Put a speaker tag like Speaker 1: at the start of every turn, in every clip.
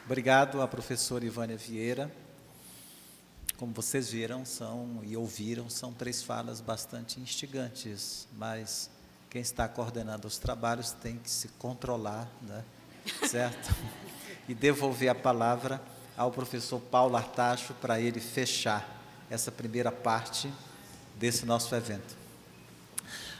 Speaker 1: Obrigado à professora Ivânia Vieira. Como vocês viram e ouviram, são 3 falas bastante instigantes, mas quem está coordenando os trabalhos tem que se controlar, né? Certo? E devolver a palavra ao professor Paulo Artacho para ele fechar essa primeira parte desse nosso evento.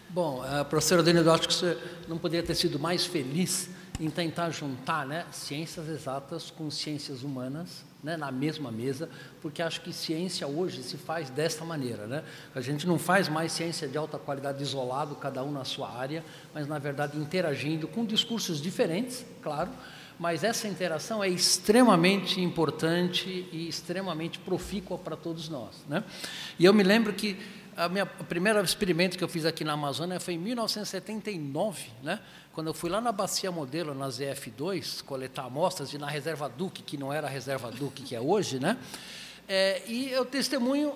Speaker 2: Bom, professora Denildo, eu acho que você não poderia ter sido mais feliz em tentar juntar, né, ciências exatas com ciências humanas, né, na mesma mesa, porque acho que ciência hoje se faz desta maneira, né? A gente não faz mais ciência de alta qualidade isolado, cada um na sua área, mas, na verdade, interagindo com discursos diferentes, claro, mas essa interação é extremamente importante e extremamente profícua para todos nós, né? E eu me lembro que o primeiro experimento que eu fiz aqui na Amazônia foi em 1979, né? Quando eu fui lá na Bacia Modelo, na ZF2, coletar amostras, e na Reserva Duque, que não era a Reserva Duque que é hoje, né? E eu testemunho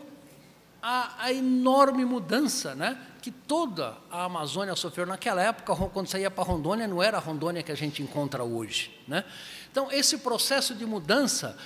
Speaker 2: a enorme mudança, né, que toda a Amazônia sofreu naquela época. Quando saía para Rondônia, não era a Rondônia que a gente encontra hoje, né? Então, esse processo de mudança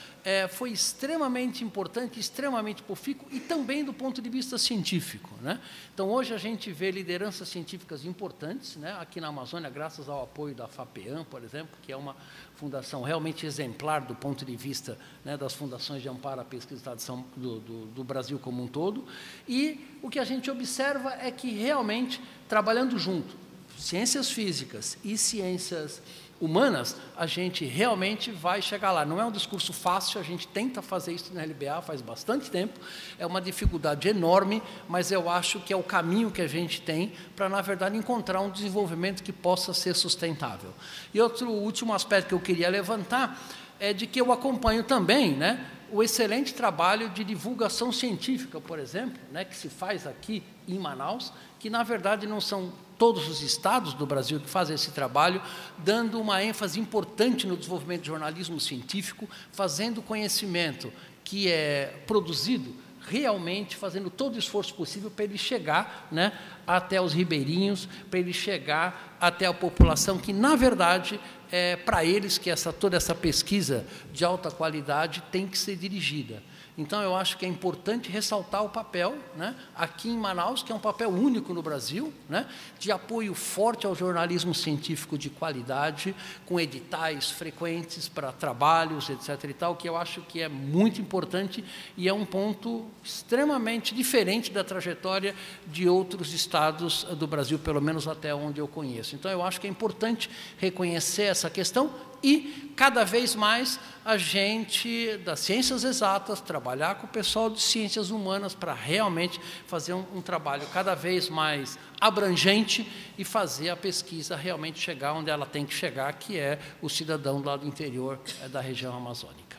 Speaker 2: foi extremamente importante, extremamente profícuo, e também do ponto de vista científico, né? Então, hoje a gente vê lideranças científicas importantes, né, aqui na Amazônia, graças ao apoio da FAPEAM, por exemplo, que é uma fundação realmente exemplar do ponto de vista, né, das fundações de amparo à pesquisa e extensão do Brasil como um todo. E o que a gente observa é que, realmente, trabalhando junto, ciências físicas e ciências humanas, a gente realmente vai chegar lá. Não é um discurso fácil, a gente tenta fazer isso na LBA faz bastante tempo, é uma dificuldade enorme, mas eu acho que é o caminho que a gente tem para, na verdade, encontrar um desenvolvimento que possa ser sustentável. E outro último aspecto que eu queria levantar é de que eu acompanho também, né, o excelente trabalho de divulgação científica, por exemplo, né, que se faz aqui em Manaus, que, na verdade, não são todos os estados do Brasil que fazem esse trabalho, dando uma ênfase importante no desenvolvimento de jornalismo científico, fazendo conhecimento que é produzido, realmente fazendo todo o esforço possível para ele chegar, né, até os ribeirinhos, para ele chegar até a população, que, na verdade, é para eles que toda essa pesquisa de alta qualidade tem que ser dirigida. Então, eu acho que é importante ressaltar o papel, né, aqui em Manaus, que é um papel único no Brasil, né, de apoio forte ao jornalismo científico de qualidade, com editais frequentes para trabalhos, etc. e tal, que eu acho que é muito importante e é um ponto extremamente diferente da trajetória de outros estados do Brasil, pelo menos até onde eu conheço. Então, eu acho que é importante reconhecer essa questão e, cada vez mais, a gente, das ciências exatas, trabalhar com o pessoal de ciências humanas para realmente fazer um trabalho cada vez mais abrangente e fazer a pesquisa realmente chegar onde ela tem que chegar, que é o cidadão lá do interior da região amazônica.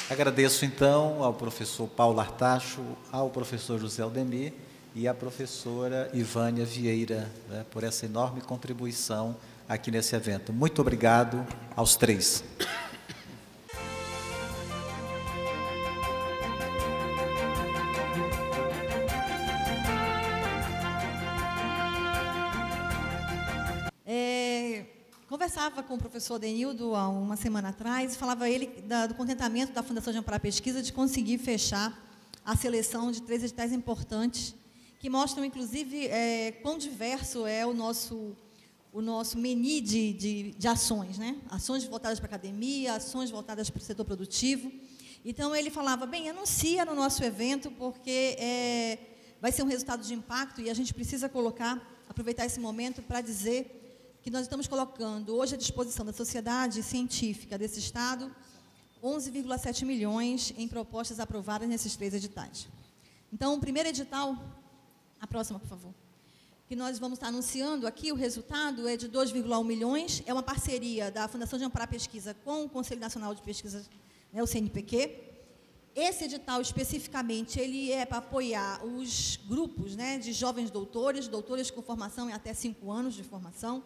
Speaker 1: Agradeço, então, ao professor Paulo Artacho, ao professor José Aldemir e à professora Ivânia Vieira, né, por essa enorme contribuição aqui nesse evento. Muito obrigado aos 3.
Speaker 3: Conversava com o professor Denildo há uma semana atrás, e falava ele do contentamento da Fundação de Amparo à Pesquisa de conseguir fechar a seleção de 3 editais importantes, que mostram, inclusive, quão diverso é o nosso menu de ações, né? Ações voltadas para a academia, ações voltadas para o setor produtivo. Então, ele falava, bem, anuncia no nosso evento, porque vai ser um resultado de impacto e a gente precisa aproveitar esse momento para dizer que nós estamos colocando hoje à disposição da sociedade científica desse Estado 11,7 milhões em propostas aprovadas nesses 3 editais. Então, o primeiro edital, a próxima, por favor, que nós vamos estar anunciando aqui, o resultado é de 2,1 milhões, é uma parceria da Fundação de Amparo à Pesquisa com o Conselho Nacional de Pesquisa, né, o CNPq. Esse edital, especificamente, ele é para apoiar os grupos, né, de jovens doutores com formação em até 5 anos de formação,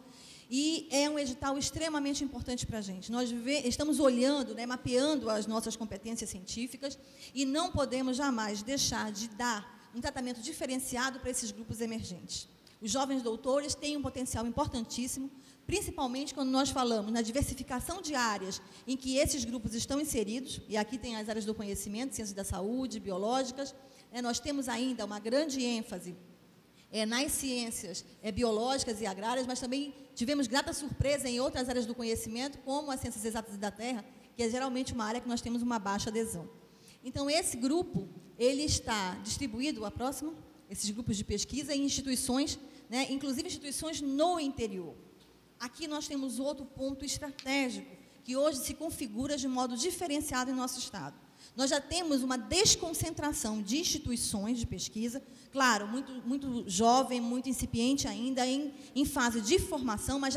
Speaker 3: e é um edital extremamente importante para a gente. Nós estamos olhando, né, mapeando as nossas competências científicas e não podemos jamais deixar de dar um tratamento diferenciado para esses grupos emergentes. Os jovens doutores têm um potencial importantíssimo, principalmente quando nós falamos na diversificação de áreas em que esses grupos estão inseridos, e aqui tem as áreas do conhecimento, ciências da saúde, biológicas, nós temos ainda uma grande ênfase nas ciências biológicas e agrárias, mas também tivemos grata surpresa em outras áreas do conhecimento, como as ciências exatas e da terra, que é geralmente uma área que nós temos uma baixa adesão. Então, esse grupo, ele está distribuído, a próxima, esses grupos de pesquisa em instituições, inclusive instituições no interior. Aqui nós temos outro ponto estratégico, que hoje se configura de modo diferenciado em nosso Estado. Nós já temos uma desconcentração de instituições de pesquisa, claro, muito jovem, muito incipiente ainda, em fase de formação, mas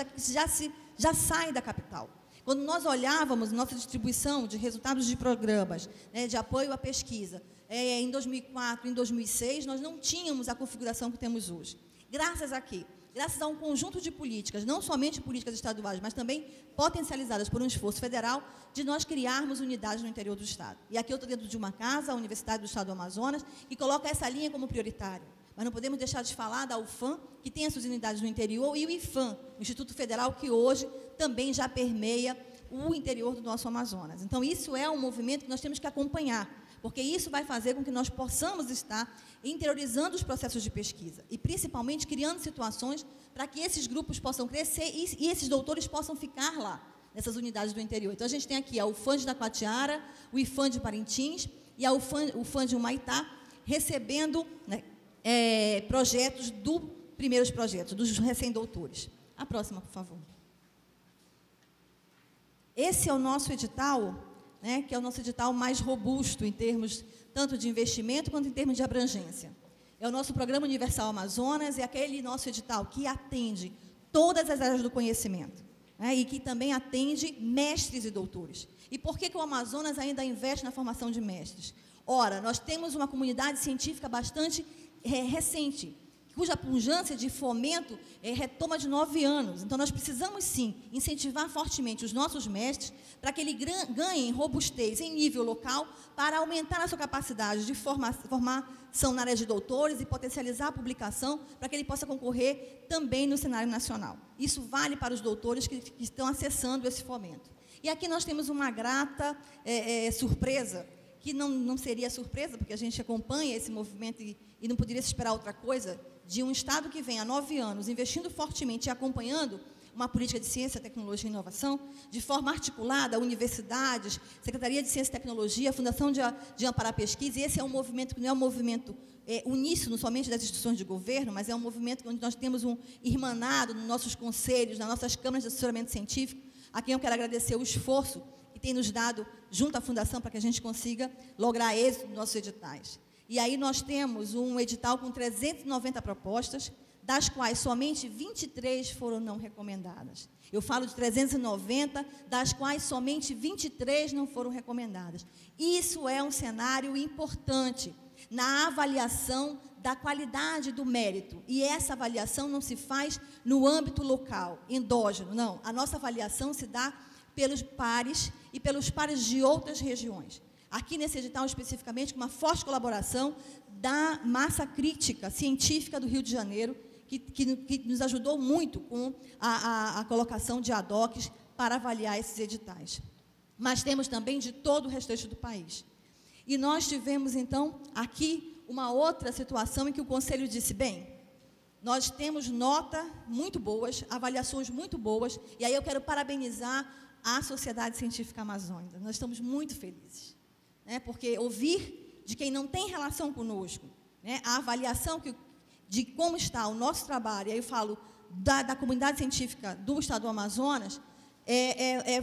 Speaker 3: já sai da capital. Quando nós olhávamos nossa distribuição de resultados de programas, de apoio à pesquisa, em 2004, em 2006, nós não tínhamos a configuração que temos hoje. Graças a quê? Graças a um conjunto de políticas, não somente políticas estaduais, mas também potencializadas por um esforço federal, de nós criarmos unidades no interior do Estado. E aqui eu estou dentro de uma casa, a Universidade do Estado do Amazonas, que coloca essa linha como prioritária. Mas não podemos deixar de falar da UFAM, que tem as suas unidades no interior, e o IFAM, o Instituto Federal, que hoje também já permeia o interior do nosso Amazonas. Então, isso é um movimento que nós temos que acompanhar, porque isso vai fazer com que nós possamos estar interiorizando os processos de pesquisa e, principalmente, criando situações para que esses grupos possam crescer e esses doutores possam ficar lá, nessas unidades do interior. Então, a gente tem aqui a UFAM de Taquatiara, o IFAM de Parintins e a UFAM de Humaitá, recebendo projetos primeiros projetos, dos recém-doutores. A próxima, por favor. Esse é o nosso edital, que é o nosso edital mais robusto em termos tanto de investimento quanto em termos de abrangência. É o nosso Programa Universal Amazonas, é aquele nosso edital que atende todas as áreas do conhecimento, e que também atende mestres e doutores. E por que o Amazonas ainda investe na formação de mestres? Ora, nós temos uma comunidade científica bastante recente, cuja pujança de fomento retoma de 9 anos. Então, nós precisamos, sim, incentivar fortemente os nossos mestres para que eles ganhem robustez em nível local para aumentar a sua capacidade de formação na área de doutores e potencializar a publicação para que ele possa concorrer também no cenário nacional. Isso vale para os doutores que estão acessando esse fomento. E aqui nós temos uma grata surpresa, que não seria surpresa, porque a gente acompanha esse movimento e não poderia se esperar outra coisa, de um Estado que vem há 9 anos investindo fortemente e acompanhando uma política de ciência, tecnologia e inovação, de forma articulada, universidades, Secretaria de Ciência e Tecnologia, Fundação de Amparo à Pesquisa, e esse é um movimento que não é um movimento uníssono somente das instituições de governo, mas é um movimento onde nós temos um irmanado nos nossos conselhos, nas nossas câmaras de assessoramento científico, a quem eu quero agradecer o esforço que tem nos dado junto à Fundação para que a gente consiga lograr êxito nos nossos editais. E aí nós temos um edital com 390 propostas, das quais somente 23 foram não recomendadas. Eu falo de 390, das quais somente 23 não foram recomendadas. Isso é um cenário importante na avaliação da qualidade do mérito. E essa avaliação não se faz no âmbito local, endógeno, não. A nossa avaliação se dá pelos pares e pelos pares de outras regiões. Aqui nesse edital especificamente, com uma forte colaboração da massa crítica científica do Rio de Janeiro, que nos ajudou muito com a colocação de ad-hocs para avaliar esses editais. Mas temos também de todo o restante do país. E nós tivemos, então, aqui uma outra situação em que o Conselho disse, bem, nós temos nota muito boas, avaliações muito boas, e aí eu quero parabenizar a Sociedade Científica Amazônica. Nós estamos muito felizes. Porque ouvir de quem não tem relação conosco, a avaliação de como está o nosso trabalho, e aí eu falo da comunidade científica do Estado do Amazonas,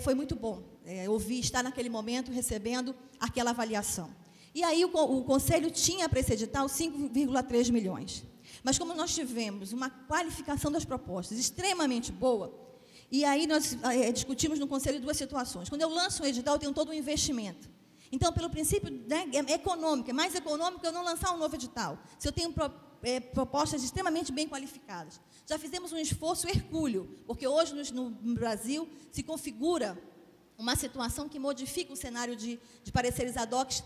Speaker 3: foi muito bom ouvir, estar naquele momento recebendo aquela avaliação. E aí o Conselho tinha para esse edital 5,3 milhões. Mas como nós tivemos uma qualificação das propostas extremamente boa, e aí nós discutimos no Conselho 2 situações. Quando eu lanço um edital, eu tenho todo um investimento. Então, pelo princípio econômico, é mais econômico eu não lançar um novo edital, se eu tenho propostas extremamente bem qualificadas. Já fizemos um esforço hercúleo, porque hoje no Brasil se configura uma situação que modifica o cenário de pareceres ad-hocs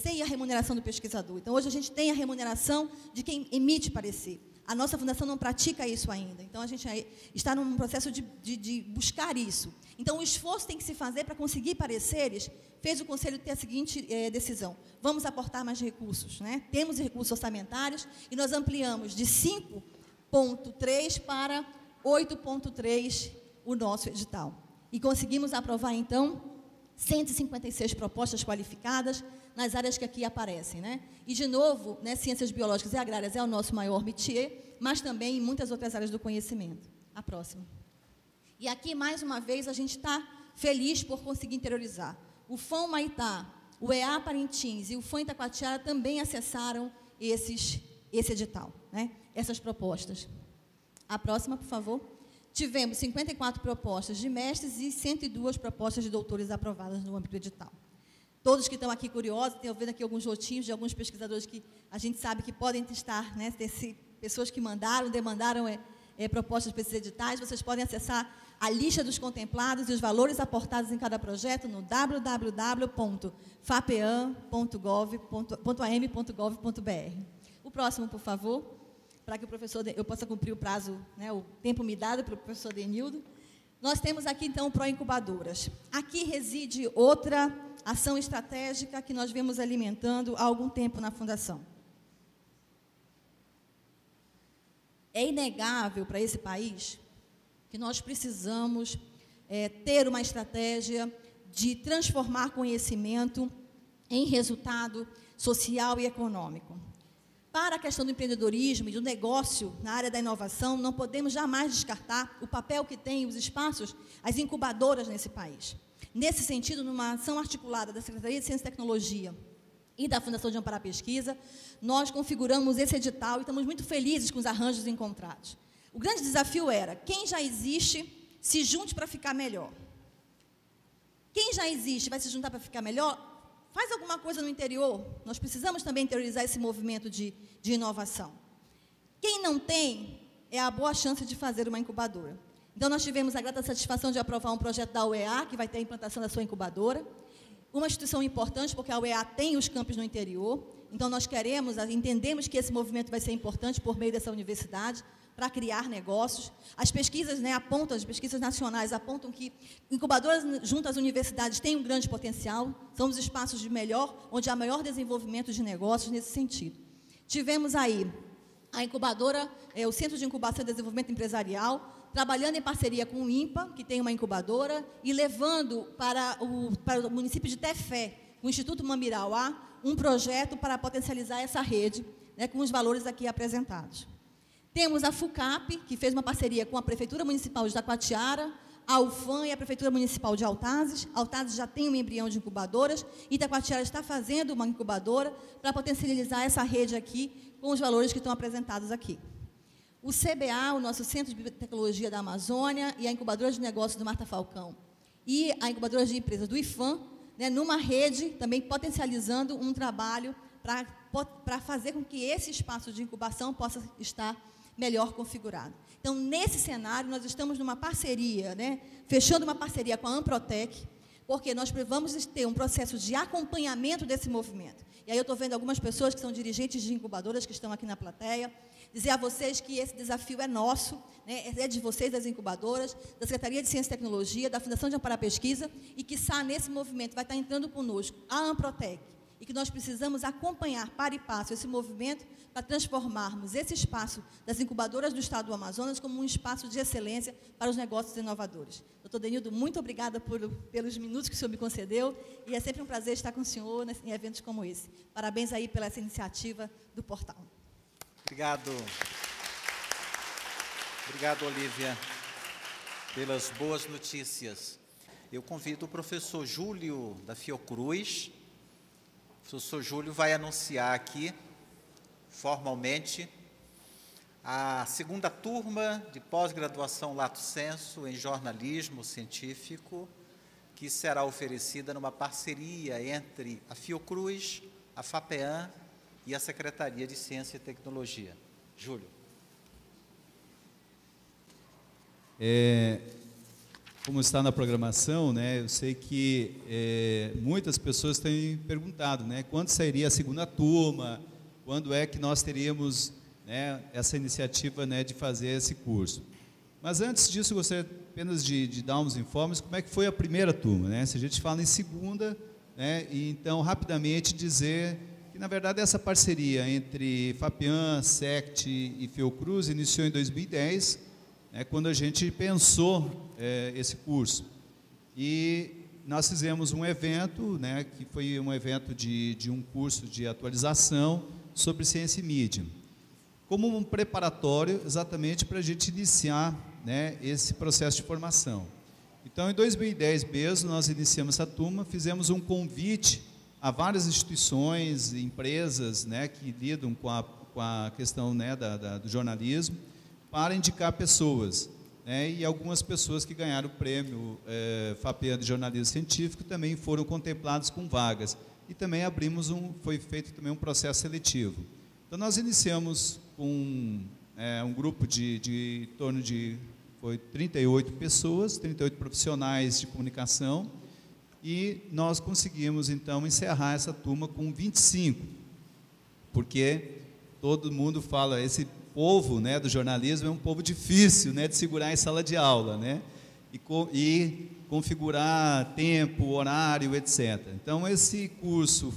Speaker 3: sem a remuneração do pesquisador. Então, hoje a gente tem a remuneração de quem emite parecer. A nossa fundação não pratica isso ainda. Então, a gente está num processo de buscar isso. Então, o esforço tem que se fazer para conseguir pareceres. Fez o Conselho ter a seguinte decisão: vamos aportar mais recursos, né? Temos recursos orçamentários e nós ampliamos de 5,3 para 8,3 o nosso edital. E conseguimos aprovar, então, 156 propostas qualificadas nas áreas que aqui aparecem, né? E, de novo, né, ciências biológicas e agrárias é o nosso maior métier, mas também em muitas outras áreas do conhecimento. A próxima. E aqui, mais uma vez, a gente está feliz por conseguir interiorizar. O FAM Humaitá, o EA Parintins e o FAM Itacoatiara também acessaram esse edital, né? Essas propostas. A próxima, por favor. Tivemos 54 propostas de mestres e 102 propostas de doutores aprovadas no âmbito do edital. Todos que estão aqui curiosos, tenho vendo aqui alguns rotinhos de alguns pesquisadores que a gente sabe que podem estar, né, pessoas que demandaram propostas para esses editais. Vocês podem acessar a lista dos contemplados e os valores aportados em cada projeto no www.fapean.gov.am.gov.br. O próximo, por favor, para que eu possa cumprir o prazo, né, o tempo me dado pelo professor Denildo. Nós temos aqui, então, pró-incubadoras. Aqui reside outra ação estratégica que nós vemos alimentando há algum tempo na Fundação. É inegável para esse país que nós precisamos ter uma estratégia de transformar conhecimento em resultado social e econômico. Para a questão do empreendedorismo e do negócio na área da inovação, não podemos jamais descartar o papel que têm os espaços, as incubadoras nesse país. Nesse sentido, numa ação articulada da Secretaria de Ciência e Tecnologia e da Fundação de Amparo à Pesquisa, nós configuramos esse edital e estamos muito felizes com os arranjos encontrados. O grande desafio era: quem já existe, se junte para ficar melhor. Quem já existe vai se juntar para ficar melhor? Faz alguma coisa no interior. Nós precisamos também interiorizar esse movimento de inovação. Quem não tem, é a boa chance de fazer uma incubadora. Então, nós tivemos a grata satisfação de aprovar um projeto da UEA, que vai ter a implantação da sua incubadora. Uma instituição importante, porque a UEA tem os campos no interior. Então, nós entendemos que esse movimento vai ser importante por meio dessa universidade, para criar negócios. As pesquisas, né, as pesquisas nacionais apontam que incubadoras junto às universidades têm um grande potencial, são os espaços onde há maior desenvolvimento de negócios nesse sentido. Tivemos aí a incubadora, o Centro de Incubação e Desenvolvimento Empresarial, trabalhando em parceria com o INPA, que tem uma incubadora, e levando para o município de Tefé, o Instituto Mamirauá, um projeto para potencializar essa rede, né, com os valores aqui apresentados. Temos a FUCAP, que fez uma parceria com a Prefeitura Municipal de Itacoatiara, a UFAM e a Prefeitura Municipal de Altazes. Altazes já tem um embrião de incubadoras, e Itacoatiara está fazendo uma incubadora para potencializar essa rede aqui, com os valores que estão apresentados aqui. O CBA, o nosso Centro de Tecnologia da Amazônia, e a incubadora de negócios do Marta Falcão, e a incubadora de empresas do IFAM, né, numa rede, também potencializando um trabalho para fazer com que esse espaço de incubação possa estar melhor configurado. Então, nesse cenário, nós estamos numa parceria, né, fechando uma parceria com a Amprotec, porque nós vamos ter um processo de acompanhamento desse movimento. E aí eu estou vendo algumas pessoas que são dirigentes de incubadoras que estão aqui na plateia, dizer a vocês que esse desafio é nosso, né, é de vocês, das incubadoras, da Secretaria de Ciência e Tecnologia, da Fundação de Amparo à Pesquisa, e que nesse movimento vai estar entrando conosco a Amprotec, e que nós precisamos acompanhar, para e passo, esse movimento para transformarmos esse espaço das incubadoras do Estado do Amazonas como um espaço de excelência para os negócios inovadores. Doutor Denildo, muito obrigada pelos minutos que o senhor me concedeu, e é sempre um prazer estar com o senhor em eventos como esse. Parabéns aí pela essa iniciativa do portal.
Speaker 1: Obrigado. Obrigado, Olívia, pelas boas notícias. Eu convido o professor Júlio da Fiocruz. O professor Júlio vai anunciar aqui, formalmente, a segunda turma de pós-graduação Lato Sensu em jornalismo científico, que será oferecida numa parceria entre a Fiocruz, a FAPEAN e a Secretaria de Ciência e Tecnologia. Júlio.
Speaker 4: Como está na programação, né, eu sei que muitas pessoas têm perguntado, né, quando sairia a segunda turma, quando é que nós teríamos né, essa iniciativa, né, de fazer esse curso. Mas antes disso, eu gostaria apenas de dar uns informes, como é que foi a primeira turma, né? Se a gente fala em segunda, né, e então, rapidamente, dizer que, na verdade, essa parceria entre FAPEAM, SECT e Fiocruz iniciou em 2010, né, quando a gente pensou esse curso. E nós fizemos um evento, né, que foi um evento de um curso de atualização sobre ciência e mídia, como um preparatório exatamente para a gente iniciar, né, esse processo de formação. Então, em 2010 mesmo, nós iniciamos essa turma, fizemos um convite a várias instituições, empresas, né, que lidam com a questão, né, do jornalismo, para indicar pessoas, né, e algumas pessoas que ganharam o prêmio FAPEAM de jornalismo científico também foram contemplados com vagas. E também foi feito também um processo seletivo. Então, nós iniciamos com um grupo de em torno de 38 pessoas, 38 profissionais de comunicação, e nós conseguimos, então, encerrar essa turma com 25, porque todo mundo fala, esse povo, né, do jornalismo é um povo difícil, né, de segurar em sala de aula, né, e configurar tempo, horário, etc. Então, esse curso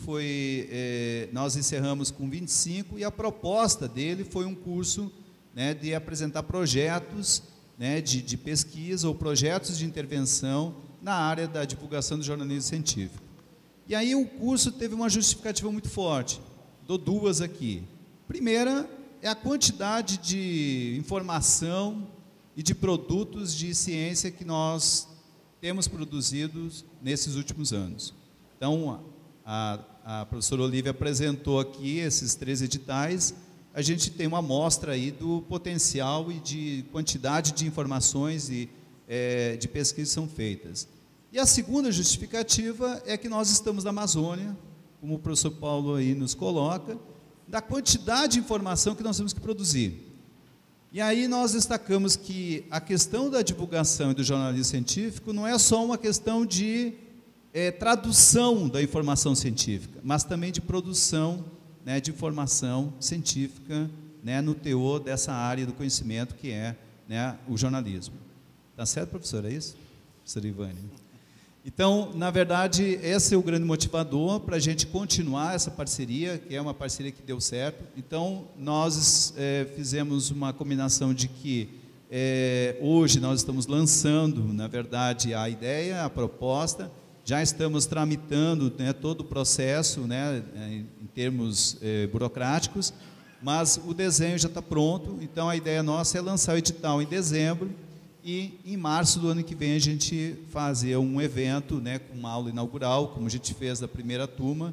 Speaker 4: nós encerramos com 25, e a proposta dele foi um curso, né, de apresentar projetos, né, de pesquisa ou projetos de intervenção na área da divulgação do jornalismo científico. E aí o curso teve uma justificativa muito forte. Dou duas aqui. Primeira é a quantidade de informação e de produtos de ciência que nós temos produzido nesses últimos anos. Então, a professora Olívia apresentou aqui esses 3 editais. A gente tem uma amostra aí do potencial e de quantidade de informações e de pesquisas que são feitas. E a segunda justificativa é que nós estamos na Amazônia, como o professor Paulo aí nos coloca, da quantidade de informação que nós temos que produzir. E aí nós destacamos que a questão da divulgação e do jornalismo científico não é só uma questão de tradução da informação científica, mas também de produção, né, de informação científica, né, no teor dessa área do conhecimento que é, né, o jornalismo. Tá certo, professor? É isso? Professora Ivane? Então, na verdade, esse é o grande motivador para a gente continuar essa parceria, que é uma parceria que deu certo. Então, nós fizemos uma combinação de que hoje nós estamos lançando, na verdade, a ideia, a proposta, já estamos tramitando, né, todo o processo, né, em termos burocráticos, mas o desenho já está pronto. Então, a ideia nossa é lançar o edital em dezembro, e em março do ano que vem a gente fazer um evento, né, com uma aula inaugural, como a gente fez da primeira turma,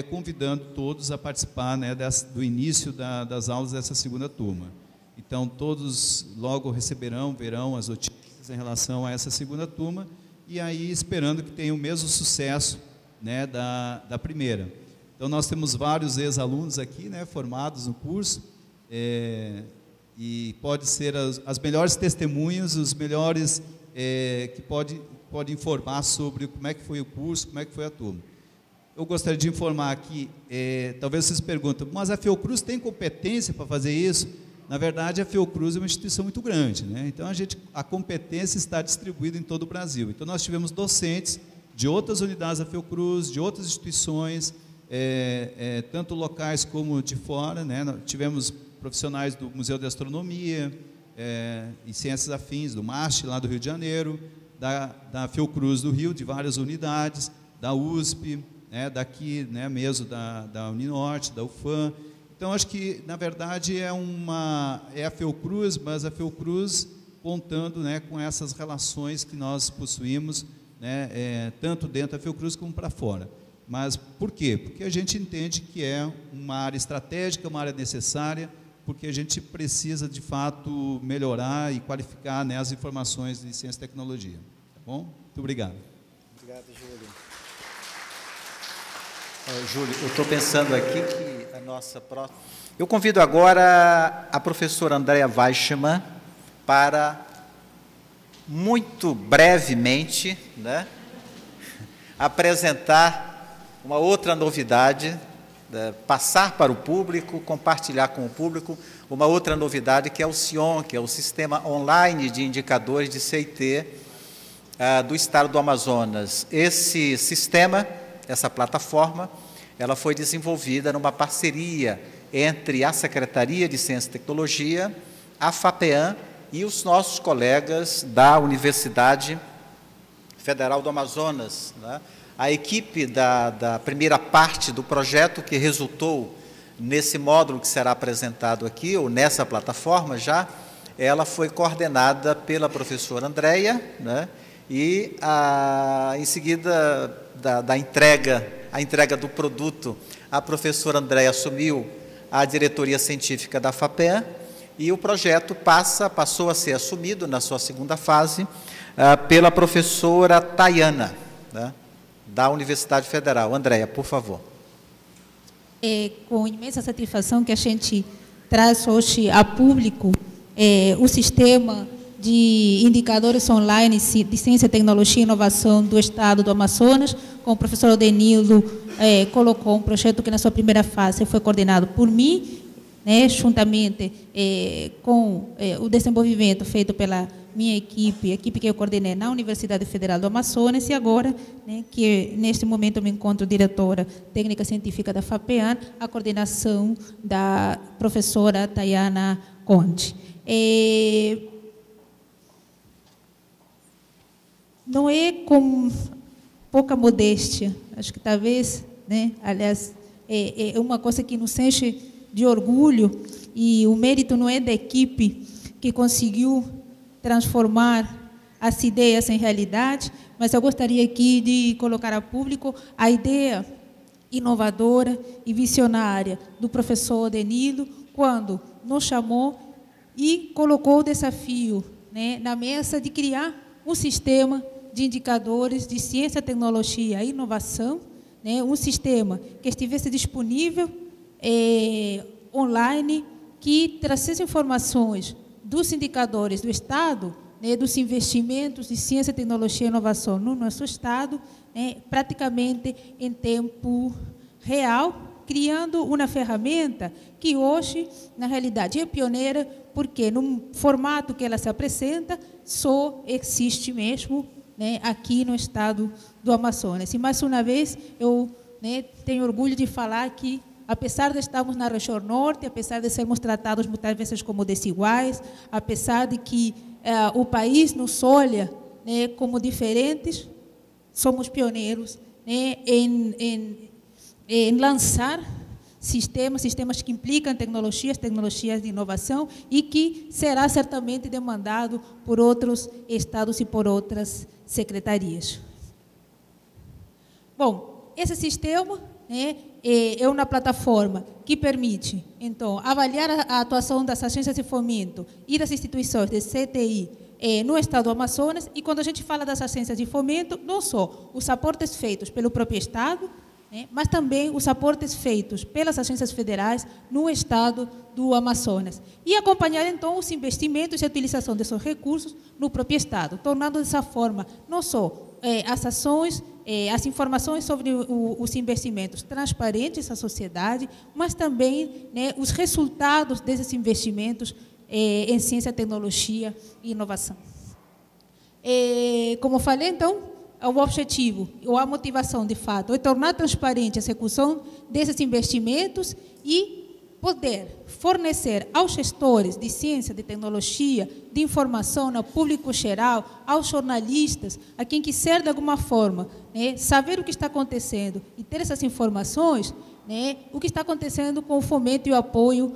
Speaker 4: convidando todos a participar, né, do início das aulas dessa segunda turma. Então, todos logo verão as notícias em relação a essa segunda turma, e aí esperando que tenha o mesmo sucesso, né, da primeira. Então, nós temos vários ex-alunos aqui, né, formados no curso, e pode ser as melhores testemunhas, os melhores que pode informar sobre como é que foi o curso, como é que foi a turma. Eu gostaria de informar aqui, talvez vocês perguntem, mas a Fiocruz tem competência para fazer isso? Na verdade, a Fiocruz é uma instituição muito grande, né? Então, a competência está distribuída em todo o Brasil. Então, nós tivemos docentes de outras unidades da Fiocruz, de outras instituições, tanto locais como de fora, né? Nós tivemos profissionais do Museu de Astronomia e Ciências Afins, do MAST, lá do Rio de Janeiro, da Fiocruz do Rio, de várias unidades, da USP, né, daqui, né, mesmo da Uninorte, da UFAM. Então, acho que, na verdade, é a Fiocruz, mas a Fiocruz contando, né, com essas relações que nós possuímos, né, tanto dentro da Fiocruz como para fora. Mas por quê? Porque a gente entende que é uma área estratégica, uma área necessária, porque a gente precisa, de fato, melhorar e qualificar, né, as informações de ciência e tecnologia. Tá bom? Muito obrigado.
Speaker 1: Obrigado, Júlio. Júlio, eu estou pensando aqui que a nossa próxima... Eu convido agora a professora Andréa Weichmann para, muito brevemente, né, apresentar uma outra novidade passar para o público, compartilhar com o público uma outra novidade, que é o SION, que é o Sistema Online de Indicadores de CIT do Estado do Amazonas. Esse sistema, essa plataforma, ela foi desenvolvida numa parceria entre a Secretaria de Ciência e Tecnologia, a FAPEAM e os nossos colegas da Universidade Federal do Amazonas, né? A equipe da primeira parte do projeto, que resultou nesse módulo que será apresentado aqui, ou nessa plataforma já, ela foi coordenada pela professora Andréia, né? E em seguida a entrega do produto, a professora Andréia assumiu a diretoria científica da FAPEAM, e o projeto passou a ser assumido na sua segunda fase pela professora Tayana, né, da Universidade Federal. Andréia, por favor.
Speaker 5: É com imensa satisfação que a gente traz hoje a público o sistema de indicadores online de ciência, tecnologia e inovação do Estado do Amazonas, com o professor Odenildo colocou um projeto que na sua primeira fase foi coordenado por mim, né, juntamente com o desenvolvimento feito pela minha equipe que eu coordenei na Universidade Federal do Amazonas, e agora, né, que neste momento eu me encontro diretora técnica científica da FAPEAM, a coordenação da professora Tayana Conde. Não é com pouca modéstia, acho que talvez, né, aliás, é uma coisa que nos enche de orgulho, e o mérito não é da equipe que conseguiu transformar as ideias em realidade, mas eu gostaria aqui de colocar a público a ideia inovadora e visionária do professor Odenildo, quando nos chamou e colocou o desafio, né, na mesa de criar um sistema de indicadores de ciência, tecnologia e inovação, né, um sistema que estivesse disponível online, que trazesse informações dos indicadores do Estado, né, dos investimentos de ciência, tecnologia e inovação no nosso Estado, né, praticamente em tempo real, criando uma ferramenta que hoje, na realidade, é pioneira, porque no formato que ela se apresenta, só existe mesmo, né, aqui no Estado do Amazonas. E, mais uma vez, eu, né, tenho orgulho de falar que, apesar de estarmos na região norte, apesar de sermos tratados muitas vezes como desiguais, apesar de que o país nos olha, né, como diferentes, somos pioneiros, né, em lançar sistemas que implicam tecnologias de inovação, e que será certamente demandado por outros estados e por outras secretarias. Bom, esse sistema, né, é uma plataforma que permite, então, avaliar a atuação das agências de fomento e das instituições de CTI no Estado do Amazonas. E quando a gente fala das agências de fomento, não só os aportes feitos pelo próprio Estado, né, mas também os aportes feitos pelas agências federais no Estado do Amazonas. E acompanhar, então, os investimentos e a utilização desses recursos no próprio Estado, tornando dessa forma não só as ações, as informações sobre os investimentos transparentes à sociedade, mas também, né, os resultados desses investimentos em ciência, tecnologia e inovação. Como falei, então, o objetivo, ou a motivação, de fato, é tornar transparente a execução desses investimentos e poder fornecer aos gestores de ciência, de tecnologia, de informação ao público geral, aos jornalistas, a quem quiser, de alguma forma, né, saber o que está acontecendo e ter essas informações, né, o que está acontecendo com o fomento e o apoio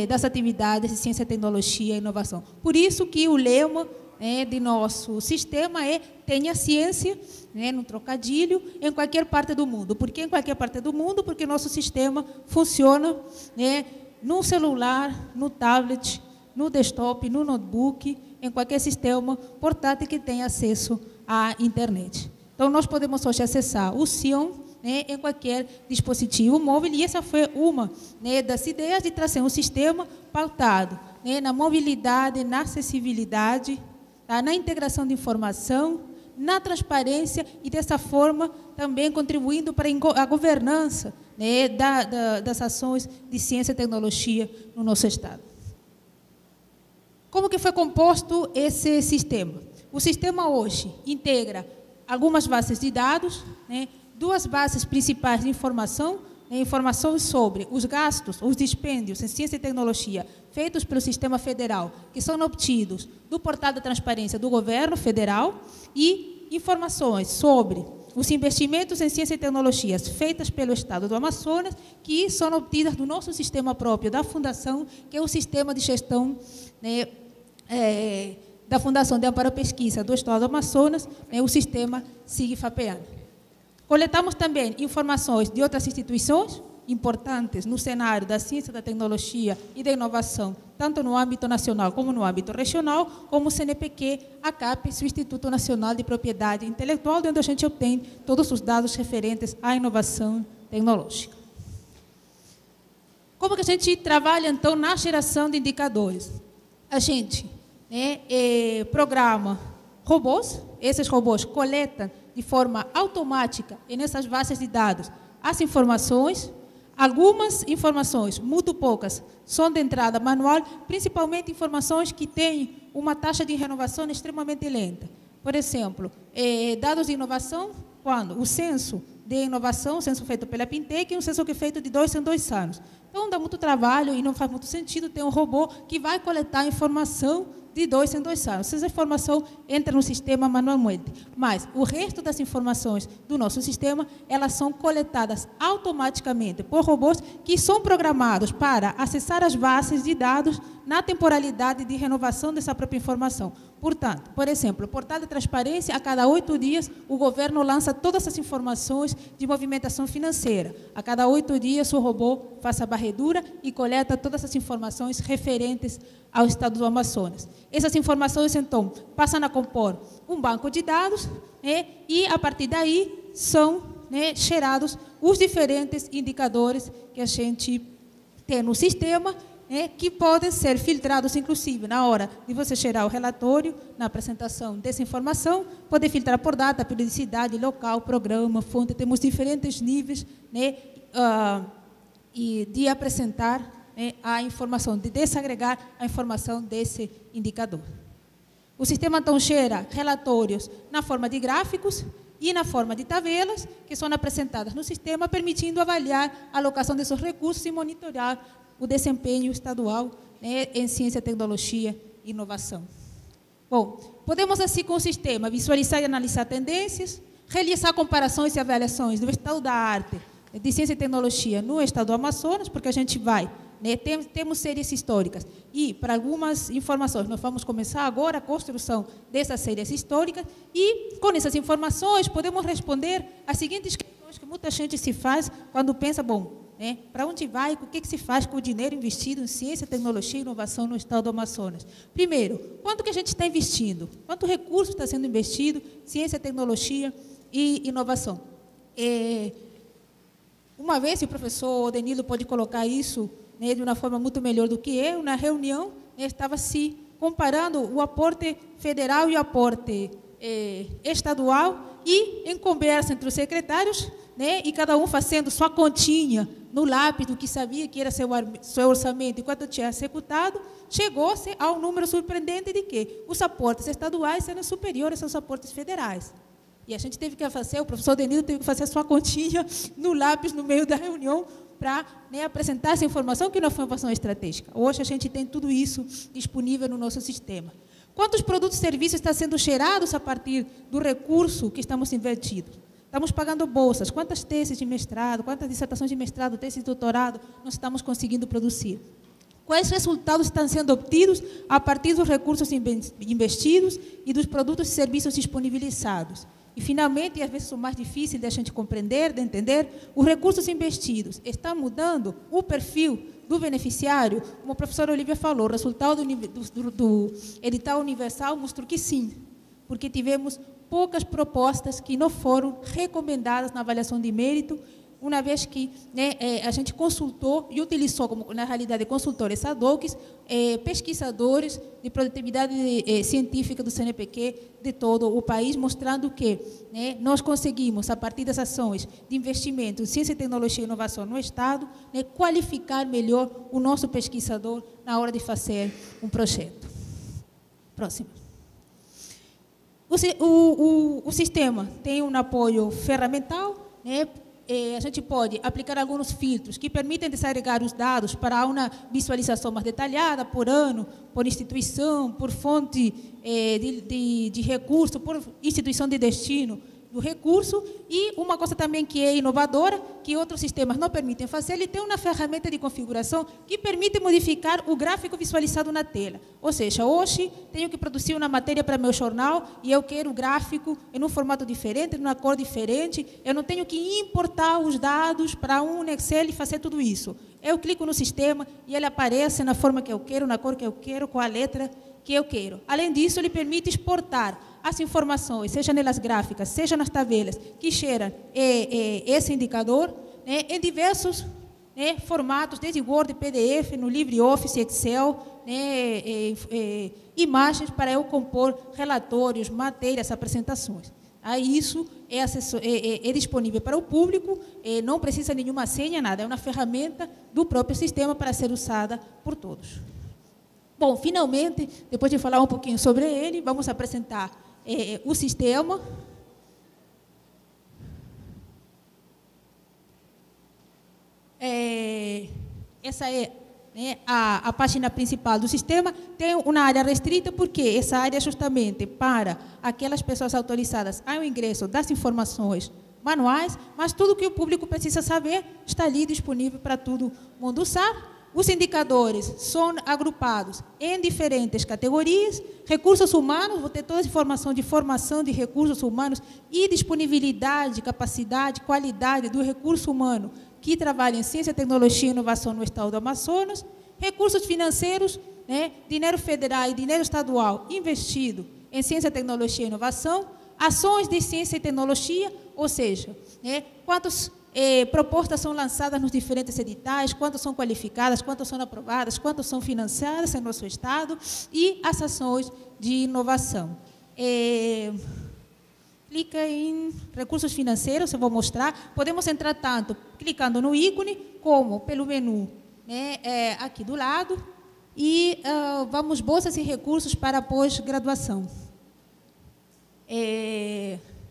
Speaker 5: das atividades de ciência, tecnologia e inovação. Por isso que o lema, né, de nosso sistema é tenha ciência, né, no trocadilho, em qualquer parte do mundo. Por que em qualquer parte do mundo? Porque nosso sistema funciona, né, no celular, no tablet, no desktop, no notebook, em qualquer sistema portátil que tenha acesso à internet. Então, nós podemos hoje acessar o SION, né, em qualquer dispositivo móvel, e essa foi uma, né, das ideias de trazer um sistema pautado, né, na mobilidade, na acessibilidade, tá, na integração de informação, na transparência, e dessa forma também contribuindo para a governança, né, das ações de ciência e tecnologia no nosso Estado. Como que foi composto esse sistema? O sistema hoje integra algumas bases de dados, né, 2 bases principais de informação, né, informações sobre os gastos, os dispêndios em ciência e tecnologia feitos pelo Sistema Federal, que são obtidos do Portal da Transparência do Governo Federal, e informações sobre os investimentos em ciência e tecnologias feitas pelo Estado do Amazonas, que são obtidas do nosso sistema próprio da Fundação, que é o sistema de gestão, né, da Fundação de Amparo à Pesquisa do Estado do Amazonas, né, o sistema SIG-FAPEAN. Coletamos também informações de outras instituições importantes no cenário da ciência, da tecnologia e da inovação, tanto no âmbito nacional como no âmbito regional, como o CNPq, a CAPES, o Instituto Nacional de Propriedade Intelectual, onde a gente obtém todos os dados referentes à inovação tecnológica. Como que a gente trabalha, então, na geração de indicadores? A gente, né, programa robôs, esses robôs coletam de forma automática e nessas bases de dados as informações. Algumas informações, muito poucas, são de entrada manual, principalmente informações que têm uma taxa de renovação extremamente lenta. Por exemplo, dados de inovação, quando o censo de inovação, o censo feito pela Pintec, é um censo que é feito de 2 em 2 anos. Então, dá muito trabalho e não faz muito sentido ter um robô que vai coletar informação de 2 em 2 anos. Essa informação entra no sistema manualmente. Mas o resto das informações do nosso sistema, elas são coletadas automaticamente por robôs que são programados para acessar as bases de dados na temporalidade de renovação dessa própria informação. Portanto, por exemplo, o Portal de Transparência, a cada 8 dias, o governo lança todas as informações de movimentação financeira. A cada 8 dias, o robô faz a varredura e coleta todas as informações referentes ao Estado do Amazonas. Essas informações, então, passam a compor um banco de dados, né, e, a partir daí, são, né, gerados os diferentes indicadores que a gente tem no sistema, que podem ser filtrados, inclusive, na hora de você gerar o relatório, na apresentação dessa informação, poder filtrar por data, periodicidade, local, programa, fonte. Temos diferentes níveis, né, e de apresentar, né, a informação, de desagregar a informação desse indicador. O sistema, então, gera relatórios na forma de gráficos e na forma de tabelas, que são apresentadas no sistema, permitindo avaliar a alocação desses recursos e monitorar o desempenho estadual, né, em ciência, tecnologia e inovação. Bom, podemos, assim, com o sistema, visualizar e analisar tendências, realizar comparações e avaliações do estado da arte de ciência e tecnologia no Estado do Amazonas, porque a gente vai, né, temos séries históricas, e para algumas informações nós vamos começar agora a construção dessas séries históricas, e com essas informações podemos responder as seguintes questões que muita gente se faz quando pensa, bom, né, para onde vai, o que se faz com o dinheiro investido em ciência, tecnologia e inovação no Estado do Amazonas? Primeiro, quanto que a gente está investindo? Quanto recurso está sendo investido em ciência, tecnologia e inovação? Uma vez, o professor Denildo pode colocar isso, né, de uma forma muito melhor do que eu, na reunião, né, estava se comparando o aporte federal e o aporte estadual, e em conversa entre os secretários, né, e cada um fazendo sua continha no lápis do que sabia que era seu orçamento e quanto tinha executado, chegou-se ao número surpreendente de que os aportes estaduais eram superiores aos aportes federais. E a gente teve que fazer, o professor Denildo teve que fazer a sua continha no lápis no meio da reunião para, né, apresentar essa informação, que não foi uma informação estratégica. Hoje a gente tem tudo isso disponível no nosso sistema. Quantos produtos e serviços estão sendo gerados a partir do recurso que estamos investindo? Estamos pagando bolsas. Quantas teses de mestrado, quantas dissertações de mestrado, teses de doutorado nós estamos conseguindo produzir? Quais resultados estão sendo obtidos a partir dos recursos investidos e dos produtos e serviços disponibilizados? E, finalmente, e às vezes o mais difícil de a gente compreender, de entender, os recursos investidos estão mudando o perfil do beneficiário? Como a professora Olivia falou, o resultado do edital universal mostrou que sim, porque tivemos poucas propostas que não foram recomendadas na avaliação de mérito, uma vez que, né, a gente consultou e utilizou, como na realidade consultores ad hoc, pesquisadores de produtividade científica do CNPq de todo o país, mostrando que, né, nós conseguimos, a partir das ações de investimento em ciência, tecnologia e inovação no Estado, né, qualificar melhor o nosso pesquisador na hora de fazer um projeto. Próximo. O sistema tem um apoio ferramental, né? A gente pode aplicar alguns filtros que permitem desagregar os dados para uma visualização mais detalhada por ano, por instituição, por fonte de recurso, por instituição de destino do recurso. E uma coisa também que é inovadora, que outros sistemas não permitem fazer, ele tem uma ferramenta de configuração que permite modificar o gráfico visualizado na tela. Ou seja, hoje tenho que produzir uma matéria para meu jornal e eu quero o gráfico em um formato diferente, em uma cor diferente. Eu não tenho que importar os dados para um Excel e fazer tudo isso. Eu clico no sistema e ele aparece na forma que eu quero, na cor que eu quero, com a letra que eu quero. Além disso, ele permite exportar as informações, seja nas gráficas, seja nas tabelas, que geram esse indicador, né, em diversos, né, formatos, desde Word, PDF, no LibreOffice, Excel, né, imagens para eu compor relatórios, matérias, apresentações. Isso é disponível para o público, não precisa nenhuma senha, nada, é uma ferramenta do próprio sistema para ser usada por todos. Bom, finalmente, depois de falar um pouquinho sobre ele, vamos apresentar o sistema. Essa é, né, a página principal do sistema. Tem uma área restrita, porque essa área é justamente para aquelas pessoas autorizadas ao ingresso das informações manuais, mas tudo que o público precisa saber está ali disponível para todo mundo usar. Os indicadores são agrupados em diferentes categorias. Recursos humanos, vou ter toda a informação de formação de recursos humanos e disponibilidade, capacidade, qualidade do recurso humano que trabalha em ciência, tecnologia e inovação no Estado do Amazonas. Recursos financeiros, né, dinheiro federal e dinheiro estadual investido em ciência, tecnologia e inovação. Ações de ciência e tecnologia, ou seja, né, quantas propostas são lançadas nos diferentes editais, quantas são qualificadas, quantas são aprovadas, quantas são financiadas em nosso Estado, e as ações de inovação. Clica em recursos financeiros, eu vou mostrar. Podemos entrar tanto clicando no ícone, como pelo menu, né, aqui do lado, e vamos bolsas e recursos para pós-graduação.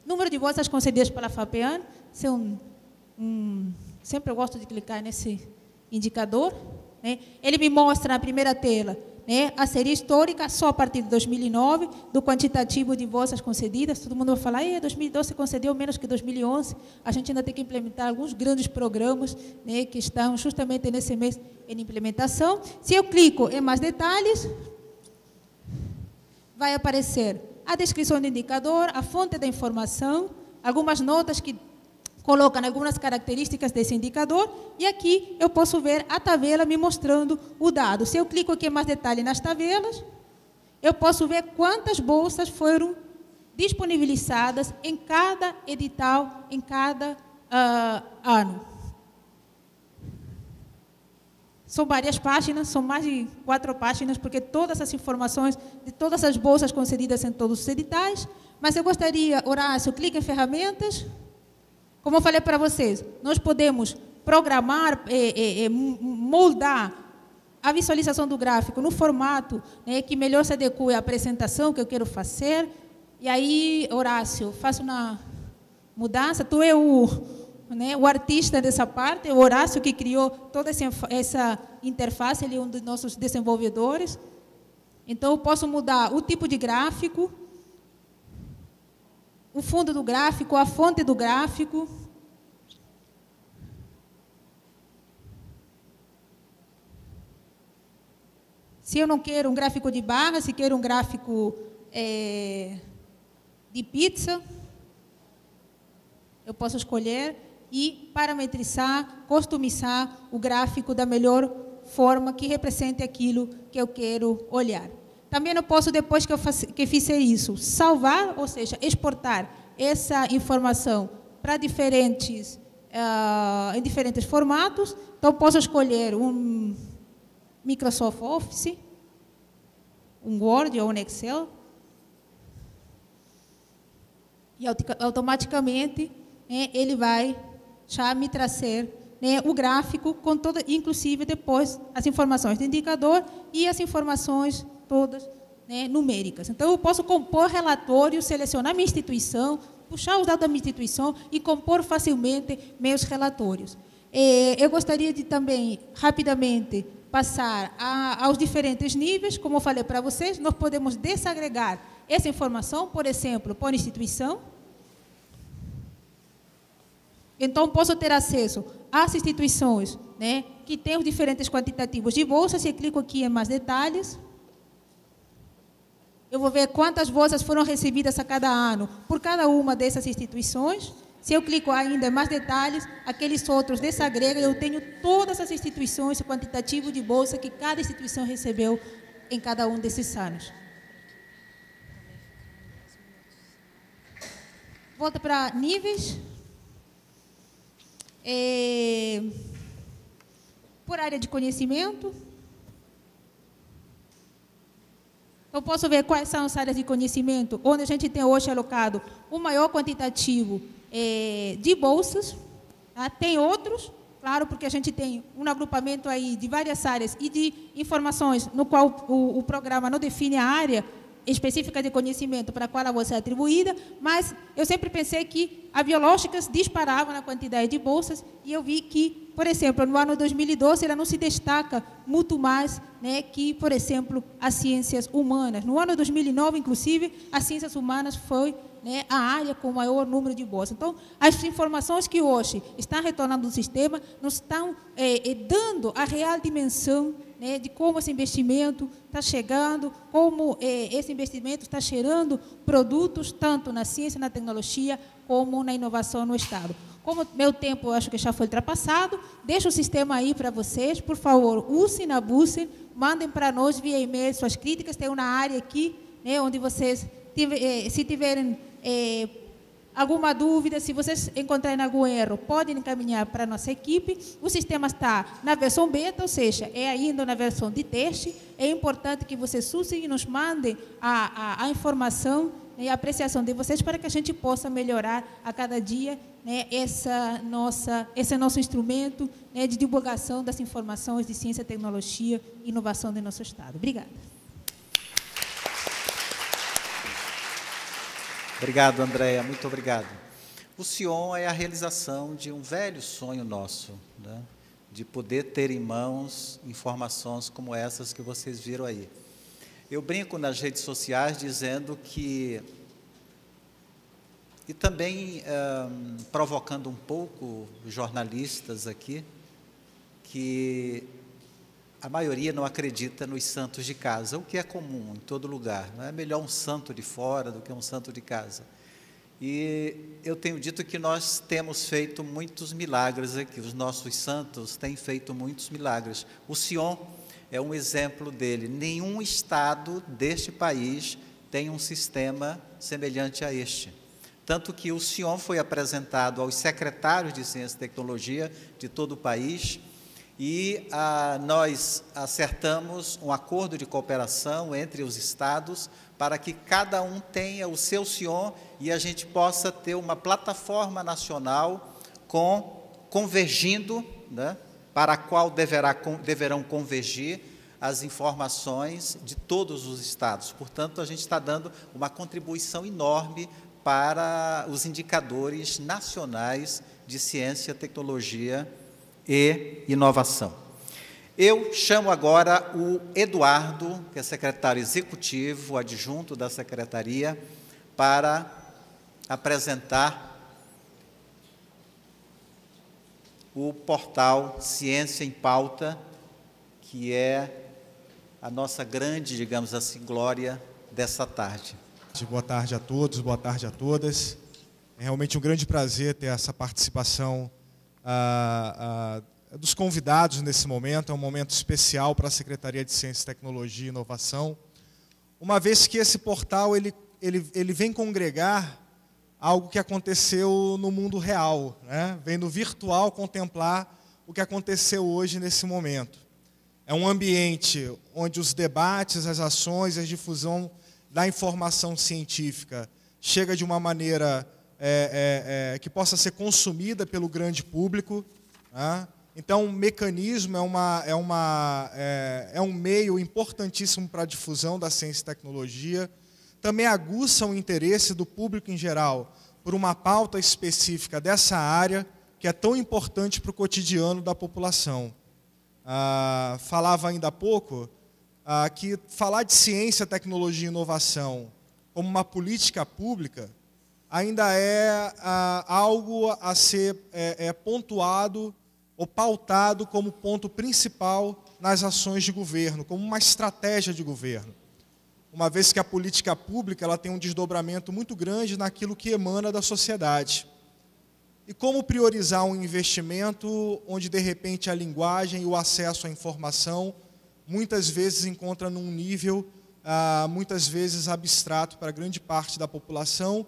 Speaker 5: Número de bolsas concedidas pela FAPEAN, sempre eu gosto de clicar nesse indicador, né? Ele me mostra na primeira tela, né, a série histórica, só a partir de 2009, do quantitativo de bolsas concedidas. Todo mundo vai falar, 2012 concedeu menos que 2011. A gente ainda tem que implementar alguns grandes programas, né, que estão justamente nesse mês em implementação. Se eu clico em mais detalhes, vai aparecer a descrição do indicador, a fonte da informação, algumas notas que colocam algumas características desse indicador, e aqui eu posso ver a tabela me mostrando o dado. Se eu clico aqui em mais detalhe nas tabelas, eu posso ver quantas bolsas foram disponibilizadas em cada edital, em cada ano. São várias páginas, são mais de 4 páginas, porque todas as informações de todas as bolsas concedidas em todos os editais. Mas eu gostaria, Horácio, clique em ferramentas. Como eu falei para vocês, nós podemos programar, moldar a visualização do gráfico no formato, né, que melhor se adeque à apresentação que eu quero fazer. E aí, Horácio, faço uma mudança. Tu é o artista dessa parte, o Horácio que criou toda essa interface, ele é um dos nossos desenvolvedores. Então, eu posso mudar o tipo de gráfico, o fundo do gráfico, a fonte do gráfico. Se eu não quero um gráfico de barra, se quero um gráfico de pizza, eu posso escolher e parametrizar, customizar o gráfico da melhor forma que represente aquilo que eu quero olhar. Também eu posso, depois que fizer isso, salvar, ou seja, exportar essa informação para diferentes em diferentes formatos. Então, posso escolher um Microsoft Office, um Word ou um Excel, e automaticamente ele vai já me trazer o gráfico com toda, inclusive depois as informações do indicador e as informações todas numéricas. Então, eu posso compor relatórios, selecionar minha instituição, puxar os dados da minha instituição e compor facilmente meus relatórios. Eu gostaria de também, rapidamente, passar aos diferentes níveis. Como eu falei para vocês, nós podemos desagregar essa informação, por exemplo, por instituição. Então, posso ter acesso às instituições que têm os diferentes quantitativos de bolsas, e clico aqui em mais detalhes. Eu vou ver quantas bolsas foram recebidas a cada ano por cada uma dessas instituições. Se eu clico ainda em mais detalhes, aqueles outros desagregam e eu tenho todas as instituições, o quantitativo de bolsa que cada instituição recebeu em cada um desses anos. Volta para níveis. Por área de conhecimento. Então, posso ver quais são as áreas de conhecimento onde a gente tem hoje alocado o maior quantitativo de bolsas. Tá? Tem outros, claro, porque a gente tem um agrupamento aí de várias áreas e de informações no qual o programa não define a área específica de conhecimento para a qual ela vai ser atribuída, mas eu sempre pensei que a biológicas disparava na quantidade de bolsas, e eu vi que, por exemplo, no ano 2012, ela não se destaca muito mais que, por exemplo, as ciências humanas. No ano 2009, inclusive, as ciências humanas foi a área com o maior número de bolsas. Então, as informações que hoje estão retornando do sistema nos estão dando a real dimensão de como esse investimento está chegando, como esse investimento está gerando produtos, tanto na ciência, na tecnologia, como na inovação no Estado. Como meu tempo, eu acho que já foi ultrapassado, deixo o sistema aí para vocês. Por favor, usem, abusem, mandem para nós via e-mail suas críticas. Tem uma área aqui, onde vocês, se tiverem alguma dúvida, se vocês encontrarem algum erro, podem encaminhar para a nossa equipe. O sistema está na versão beta, ou seja, é ainda na versão de teste. É importante que vocês usem e nos mandem a informação e a apreciação de vocês para que a gente possa melhorar a cada dia esse nosso instrumento de divulgação das informações de ciência, tecnologia e inovação do nosso Estado. Obrigada.
Speaker 1: Obrigado, Andréia, muito obrigado. O Sion é a realização de um velho sonho nosso, de poder ter em mãos informações como essas que vocês viram aí. Eu brinco nas redes sociais dizendo que, e também provocando um pouco os jornalistas aqui, que a maioria não acredita nos santos de casa, o que é comum em todo lugar. Não é melhor um santo de fora do que um santo de casa. E eu tenho dito que nós temos feito muitos milagres aqui, os nossos santos têm feito muitos milagres. O Sion é um exemplo dele. Nenhum estado deste país tem um sistema semelhante a este. Tanto que o Sion foi apresentado aos secretários de Ciência e Tecnologia de todo o país, e nós acertamos um acordo de cooperação entre os estados para que cada um tenha o seu Sion e a gente possa ter uma plataforma nacional convergindo, para a qual deverão convergir as informações de todos os estados. Portanto, a gente está dando uma contribuição enorme para os indicadores nacionais de ciência, tecnologia e inovação. Eu chamo agora o Eduardo, que é secretário executivo, adjunto da secretaria, para apresentar o portal Ciência em Pauta, que é a nossa grande, digamos assim, glória dessa tarde.
Speaker 6: Boa tarde a todos, boa tarde a todas. É realmente um grande prazer ter essa participação dos convidados nesse momento. É um momento especial para a Secretaria de Ciência, Tecnologia e Inovação, uma vez que esse portal ele vem congregar algo que aconteceu no mundo real, né? Vem no virtual contemplar o que aconteceu hoje nesse momento. É um ambiente onde os debates, as ações, a difusão da informação científica chega de uma maneira que possa ser consumida pelo grande público, né? Então, o mecanismo é um meio importantíssimo para a difusão da ciência e tecnologia. Também aguça o interesse do público em geral por uma pauta específica dessa área, que é tão importante para o cotidiano da população. Falava ainda há pouco que falar de ciência, tecnologia e inovação como uma política pública ainda é algo a ser pontuado ou pautado como ponto principal nas ações de governo, como uma estratégia de governo. Uma vez que a política pública ela tem um desdobramento muito grande naquilo que emana da sociedade. E como priorizar um investimento onde, de repente, a linguagem e o acesso à informação muitas vezes encontra num nível, muitas vezes, abstrato para grande parte da população,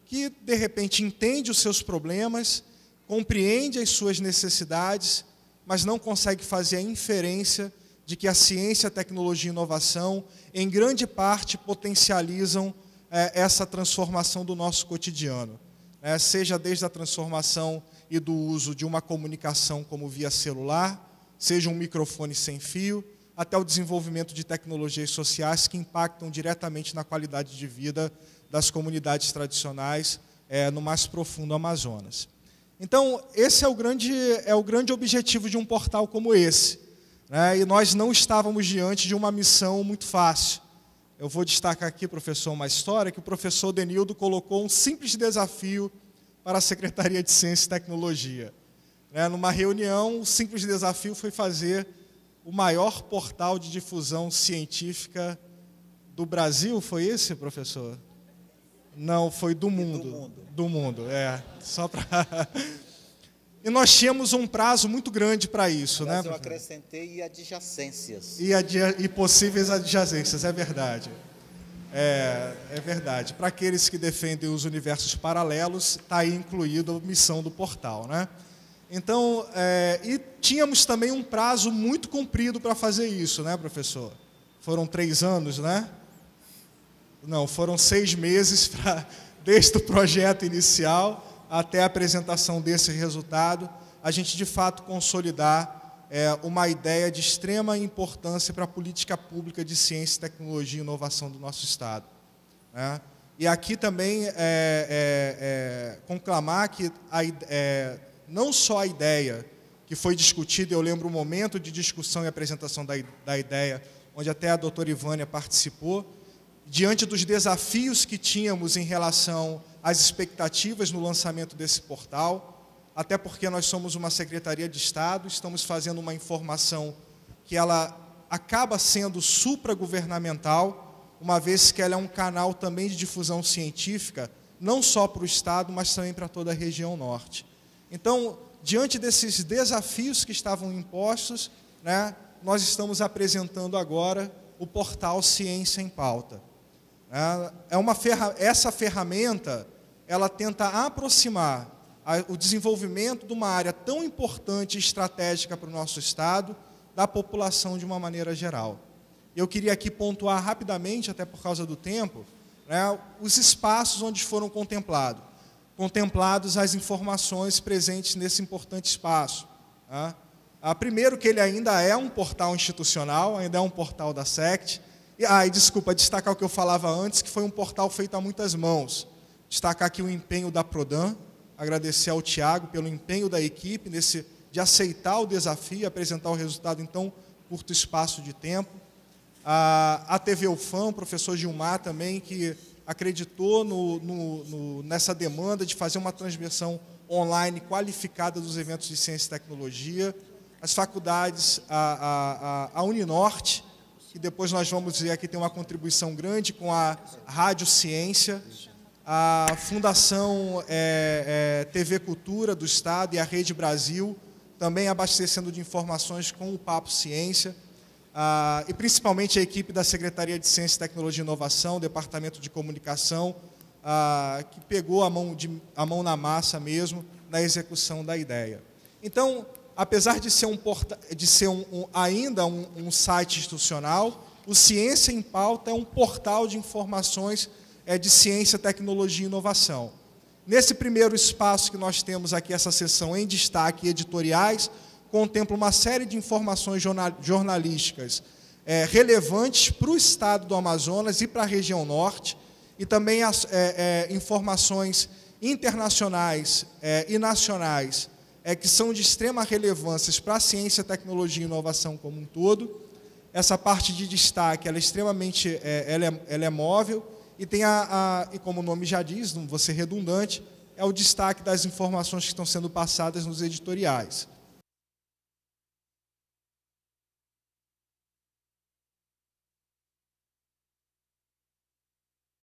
Speaker 6: que, de repente, entende os seus problemas, compreende as suas necessidades, mas não consegue fazer a inferência de que a ciência, a tecnologia e a inovação, em grande parte, potencializam essa transformação do nosso cotidiano. Seja desde a transformação e do uso de uma comunicação como via celular, seja um microfone sem fio, até o desenvolvimento de tecnologias sociais que impactam diretamente na qualidade de vida das comunidades tradicionais no mais profundo Amazonas. Então, esse é o grande objetivo de um portal como esse, né? E nós não estávamos diante de uma missão muito fácil. Eu vou destacar aqui, professor, uma história que o professor Denildo colocou um simples desafio para a Secretaria de Ciência e Tecnologia. Numa reunião, o simples desafio foi fazer o maior portal de difusão científica do Brasil. Foi esse, professor? Não, foi do mundo. Do mundo, só para... E nós tínhamos um prazo muito grande para isso, né?
Speaker 1: Eu acrescentei adjacências.
Speaker 6: E possíveis adjacências, é verdade. É verdade. Para aqueles que defendem os universos paralelos, está aí incluída a missão do portal, né? Então, e tínhamos também um prazo muito comprido para fazer isso, né, professor? Foram 3 anos, né? Não, foram 6 meses desde o projeto inicial até a apresentação desse resultado, a gente, de fato, consolidar uma ideia de extrema importância para a política pública de ciência, tecnologia e inovação do nosso Estado, né? E aqui também conclamar que não só a ideia que foi discutida, eu lembro o momento de discussão e apresentação da ideia, onde até a doutora Ivânia participou, diante dos desafios que tínhamos em relação às expectativas no lançamento desse portal, até porque nós somos uma Secretaria de Estado, estamos fazendo uma informação que ela acaba sendo supragovernamental, uma vez que ela é um canal também de difusão científica, não só para o Estado, mas também para toda a região norte. Então, diante desses desafios que estavam impostos, né, nós estamos apresentando agora o portal Ciência em Pauta. Essa ferramenta, ela tenta aproximar o desenvolvimento de uma área tão importante e estratégica para o nosso Estado da população de uma maneira geral. Eu queria aqui pontuar rapidamente, até por causa do tempo, né, os espaços onde foram contemplados as informações presentes nesse importante espaço. Né? Primeiro que ele ainda é um portal institucional, ainda é um portal da SECT. E desculpa, destacar o que eu falava antes, que foi um portal feito a muitas mãos. Destacar aqui o empenho da Prodan, agradecer ao Tiago pelo empenho da equipe de aceitar o desafio e apresentar o resultado em tão curto espaço de tempo. A TV UFAM, o professor Gilmar também, que acreditou nessa demanda de fazer uma transmissão online qualificada dos eventos de ciência e tecnologia. As faculdades, a Uninorte, que depois nós vamos ver aqui tem uma contribuição grande com a Rádio Ciência, a Fundação TV Cultura do Estado e a Rede Brasil, também abastecendo de informações com o Papo Ciência, e principalmente a equipe da Secretaria de Ciência, Tecnologia e Inovação, Departamento de Comunicação, que pegou a mão na massa mesmo na execução da ideia. Então, apesar de ser, ainda um site institucional, o Ciência em Pauta é um portal de informações de ciência, tecnologia e inovação. Nesse primeiro espaço que nós temos aqui, essa seção em destaque editoriais, contempla uma série de informações jornalísticas relevantes para o estado do Amazonas e para a região norte, e também informações internacionais e nacionais que são de extrema relevância para a ciência, tecnologia e inovação como um todo. Essa parte de destaque, ela é extremamente ela é móvel, e tem e como o nome já diz, não vou ser redundante, é o destaque das informações que estão sendo passadas nos editoriais.